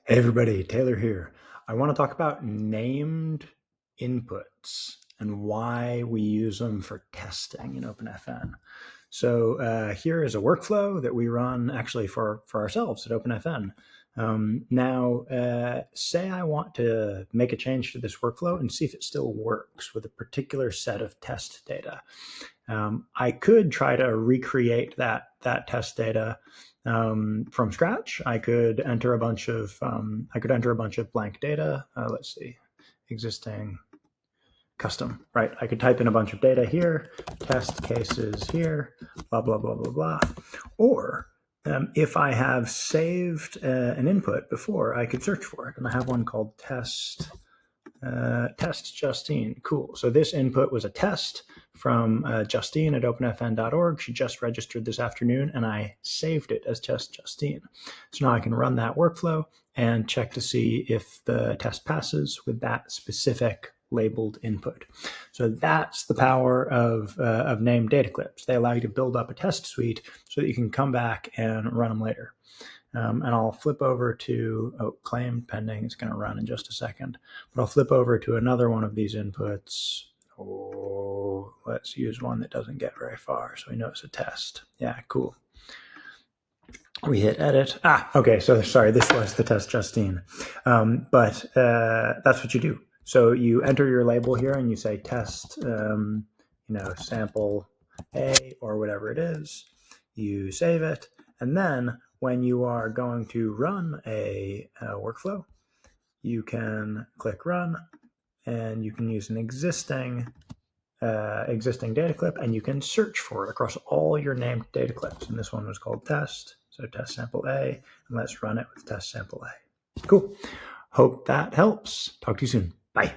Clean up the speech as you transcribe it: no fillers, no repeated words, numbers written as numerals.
Hey everybody, Taylor here. I want to talk about named inputs and why we use them for testing in OpenFN. So here is a workflow that we run actually for ourselves at OpenFN. Now, say I want to make a change to this workflow and see if it still works with a particular set of test data. I could try to recreate that test data from scratch. I could enter a bunch of blank data. Let's see, existing custom, right? I could type in a bunch of data here, test cases here, blah blah blah blah blah. Or if I have saved an input before, I could search for it, and I have one called test Justine. Cool. So this input was a test from Justine at OpenFn.org. She just registered this afternoon, and I saved it as test Justine. So now I can run that workflow and check to see if the test passes with that specific labeled input. So that's the power of named data clips. They allow you to build up a test suite so that you can come back and run them later. And I'll flip over to, claim pending. It's going to run in just a second. But I'll flip over to another one of these inputs. Let's use one that doesn't get very far so we know it's a test. Yeah, cool. We hit edit. Okay, so sorry, this was the test Justine. But that's what you do. So you enter your label here and you say test, sample A or whatever it is. You save it. And then when you are going to run a workflow, you can click run and you can use an existing data clip and you can search for it across all your named data clips. And this one was called test. So test sample A, and let's run it with test sample A. Cool. Hope that helps. Talk to you soon. Bye.